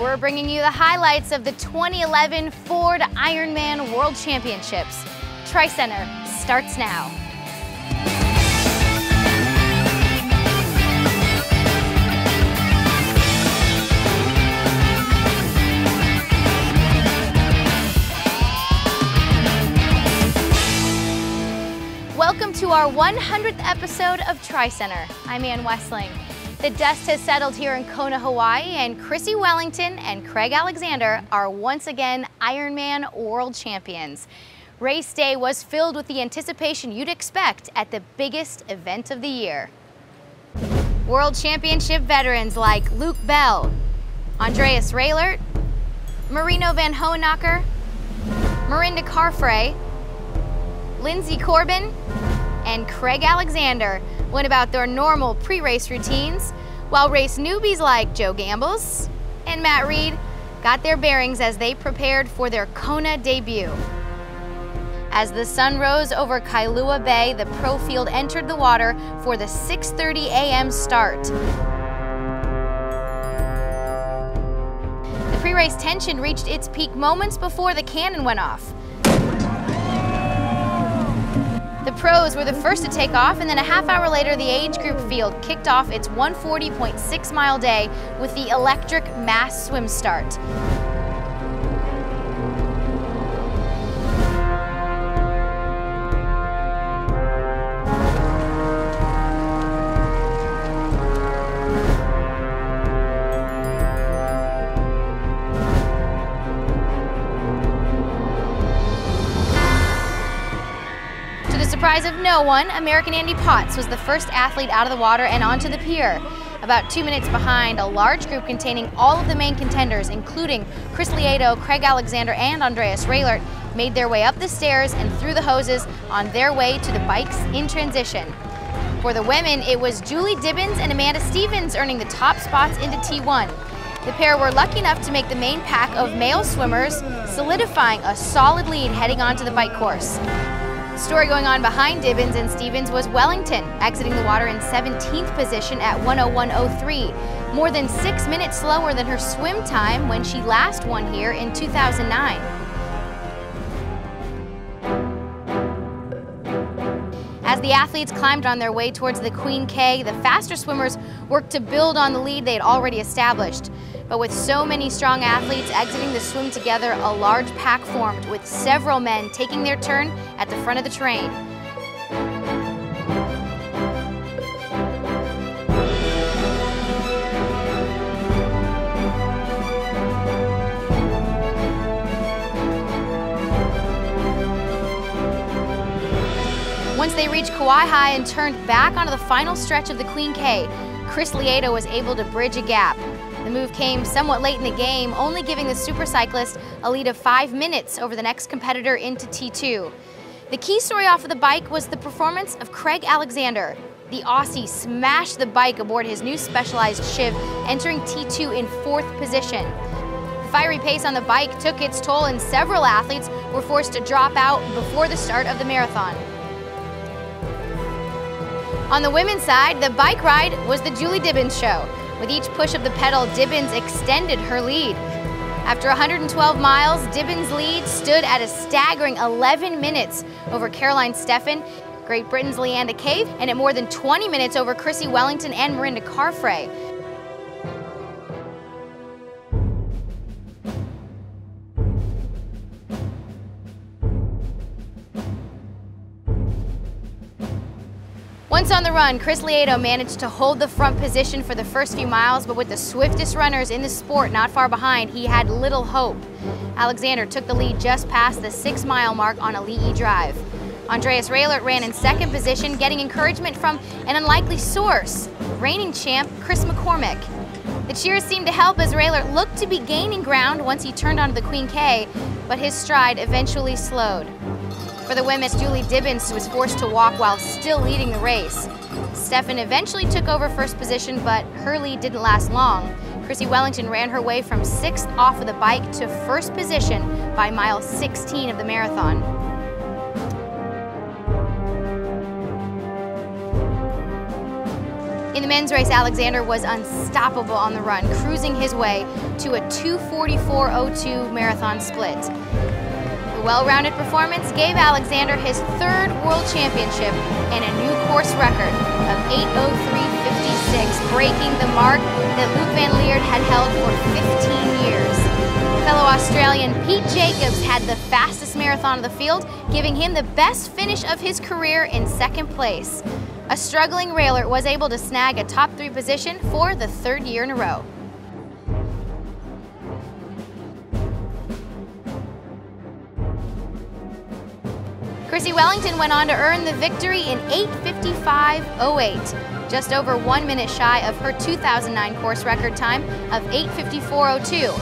We're bringing you the highlights of the 2011 Ford Ironman World Championships. TriCenter starts now. Welcome to our 100th episode of TriCenter. I'm Ann Westling. The dust has settled here in Kona, Hawaii, and Chrissie Wellington and Craig Alexander are once again Ironman World Champions. Race day was filled with the anticipation you'd expect at the biggest event of the year. World Championship veterans like Luke Bell, Andreas Raelert, Marino van Hohenacker, Mirinda Carfrae, Lindsay Corbin, and Craig Alexander went about their normal pre-race routines, while race newbies like Joe Gambles and Matt Reed got their bearings as they prepared for their Kona debut. As the sun rose over Kailua Bay, the pro field entered the water for the 6:30 a.m. start. The pre-race tension reached its peak moments before the cannon went off. The pros were the first to take off, and then a half hour later, the age group field kicked off its 140.6 mile day with the electric mass swim start. Surprise of no one, American Andy Potts was the first athlete out of the water and onto the pier. About 2 minutes behind, a large group containing all of the main contenders, including Chris Leanda, Craig Alexander, and Andreas Raelert, made their way up the stairs and through the hoses on their way to the bikes in transition. For the women, it was Julie Dibbins and Amanda Stevens earning the top spots into T1. The pair were lucky enough to make the main pack of male swimmers, solidifying a solid lead heading onto the bike course. The story going on behind Dibbins and Stevens was Wellington, exiting the water in 17th position at 1:01:03, more than 6 minutes slower than her swim time when she last won here in 2009. As the athletes climbed on their way towards the Queen K, the faster swimmers worked to build on the lead they had already established. But with so many strong athletes exiting the swim together, a large pack formed, with several men taking their turn at the front of the train. Once they reached Kauai High and turned back onto the final stretch of the Queen K, Chris Leanda was able to bridge a gap. The move came somewhat late in the game, only giving the super cyclist a lead of 5 minutes over the next competitor into T2. The key story off of the bike was the performance of Craig Alexander. The Aussie smashed the bike aboard his new specialized Shiv, entering T2 in 4th position. The fiery pace on the bike took its toll, and several athletes were forced to drop out before the start of the marathon. On the women's side, the bike ride was the Julie Dibbins show. With each push of the pedal, Dibbins extended her lead. After 112 miles, Dibbins' lead stood at a staggering 11 minutes over Caroline Steffen, Great Britain's Leanda Cave, and at more than 20 minutes over Chrissie Wellington and Mirinda Carfrae. Once on the run, Chris Leanda managed to hold the front position for the first few miles, but with the swiftest runners in the sport not far behind, he had little hope. Alexander took the lead just past the 6-mile mark on Ali'i Drive. Andreas Raelert ran in 2nd position, getting encouragement from an unlikely source, reigning champ Chris McCormick. The cheers seemed to help as Raelert looked to be gaining ground once he turned onto the Queen K, but his stride eventually slowed. For the women, Julie Dibbins was forced to walk while still leading the race. Steffen eventually took over 1st position, but her lead didn't last long. Chrissie Wellington ran her way from 6th off of the bike to 1st position by mile 16 of the marathon. In the men's race, Alexander was unstoppable on the run, cruising his way to a 2:44:02 marathon split. The well-rounded performance gave Alexander his third World Championship and a new course record of 8:03:56, breaking the mark that Luke Van Lierde had held for 15 years. Fellow Australian Pete Jacobs had the fastest marathon of the field, giving him the best finish of his career in second place. A struggling railer was able to snag a top 3 position for the third year in a row. Chrissie Wellington went on to earn the victory in 8:55:08, just over 1 minute shy of her 2009 course record time of 8:54:02.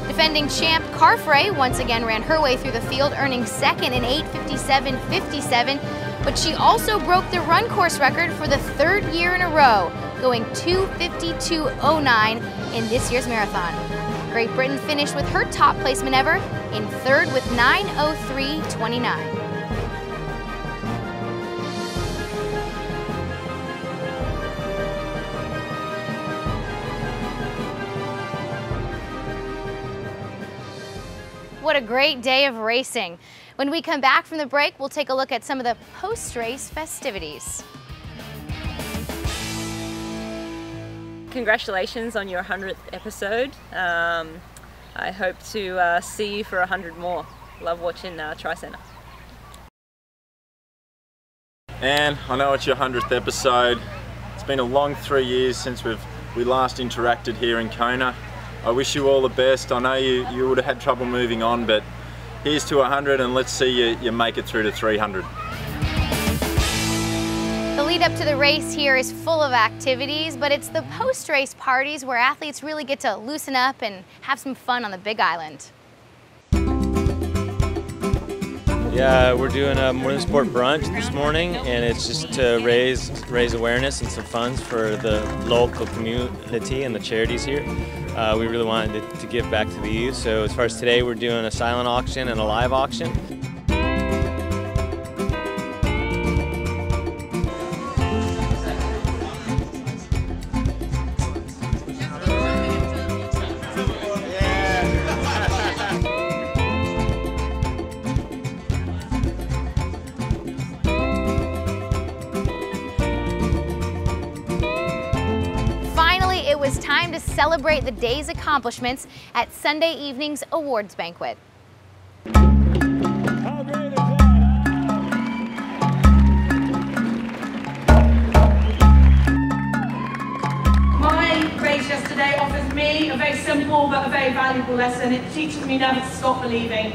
Defending champ Carfrae once again ran her way through the field, earning second in 8:57:57, but she also broke the run course record for the third year in a row, going 2:52:09 in this year's marathon. Great Britain finished with her top placement ever in third with 9:03:29. What a great day of racing. When we come back from the break, we'll take a look at some of the post-race festivities. Congratulations on your 100th episode. I hope to see you for 100 more. Love watching TriCenter. Anne, I know it's your 100th episode. It's been a long 3 years since we last interacted here in Kona. I wish you all the best. I know you would have had trouble moving on, but here's to 100 and let's see you make it through to 300. The lead up to the race here is full of activities, but it's the post-race parties where athletes really get to loosen up and have some fun on the Big Island. Yeah, we're doing a morning sport brunch this morning, and it's just to raise awareness and some funds for the local community and the charities here. We really wanted to give back to the youth, so as far as today, we're doing a silent auction and a live auction. It was time to celebrate the day's accomplishments at Sunday evening's awards banquet. My race yesterday offers me a very simple but a very valuable lesson. It teaches me never to stop believing.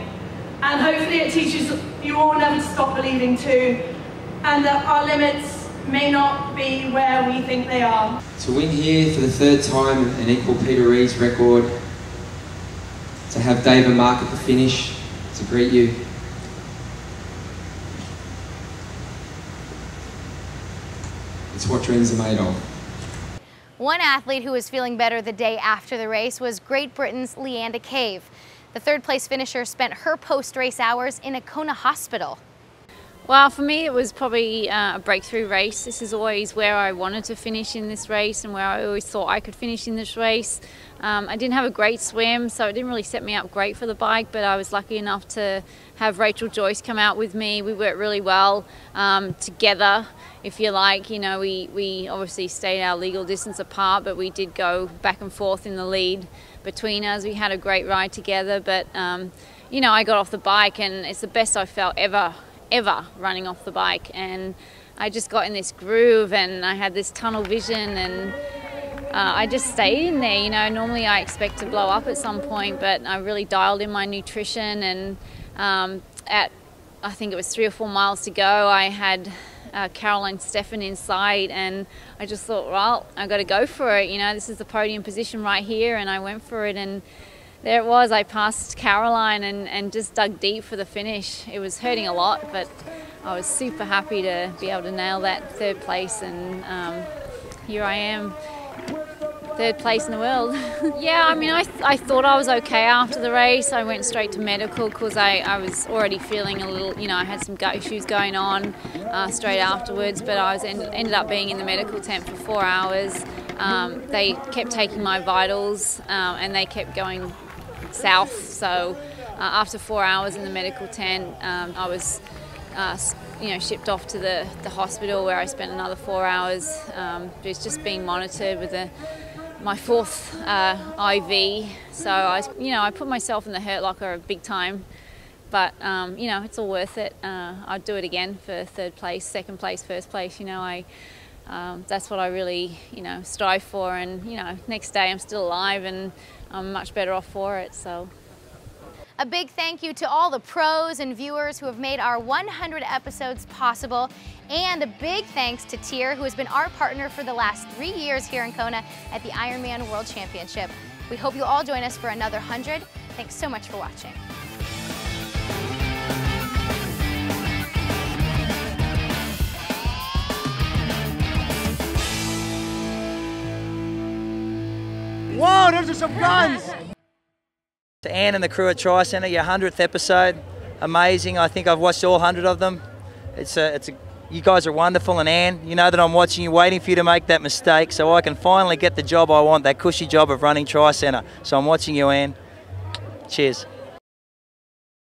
And hopefully it teaches you all never to stop believing too. And that our limits may not be where we think they are. To win here for the third time and equal Peter Reid's record, to have David Mark at the finish, to greet you. It's what dreams are made of. One athlete who was feeling better the day after the race was Great Britain's Leanda. The third place finisher spent her post-race hours in a Kona hospital. Well, for me it was probably a breakthrough race. This is always where I wanted to finish in this race and where I always thought I could finish in this race. I didn't have a great swim, so it didn't really set me up great for the bike, but I was lucky enough to have Rachel Joyce come out with me. We worked really well together, if you like. You know, we obviously stayed our legal distance apart, but we did go back and forth in the lead between us. We had a great ride together, but you know, I got off the bike and it's the best I felt ever running off the bike, and I just got in this groove and I had this tunnel vision, and I just stayed in there. You know, normally I expect to blow up at some point, but I really dialed in my nutrition, and at I think it was 3 or 4 miles to go, I had Caroline Steffen in sight, and I just thought, well, I got to go for it. You know, this is the podium position right here, and I went for it, and there it was. I passed Caroline and just dug deep for the finish. It was hurting a lot, but I was super happy to be able to nail that third place, and here I am, third place in the world. Yeah, I mean, I thought I was okay after the race. I went straight to medical because I was already feeling a little, you know, I had some gut issues going on straight afterwards, but I ended up being in the medical tent for 4 hours. they kept taking my vitals and they kept going south. So after 4 hours in the medical tent, I was shipped off to the hospital, where I spent another 4 hours. Just being monitored with my fourth IV. So I put myself in the hurt locker big time, but it's all worth it. I'd do it again for third place, second place, first place. That's what I really strive for, and next day I'm still alive and I'm much better off for it. So. A big thank you to all the pros and viewers who have made our 100 episodes possible, and a big thanks to Tyr, who has been our partner for the last 3 years here in Kona at the Ironman World Championship. We hope you all join us for another 100. Thanks so much for watching. Whoa, those are some guns! To Anne and the crew at TriCenter, your 100th episode, amazing. I think I've watched all 100 of them. You guys are wonderful, and Anne, you know that I'm watching you, waiting for you to make that mistake so I can finally get the job I want, that cushy job of running TriCenter. So I'm watching you, Anne. Cheers.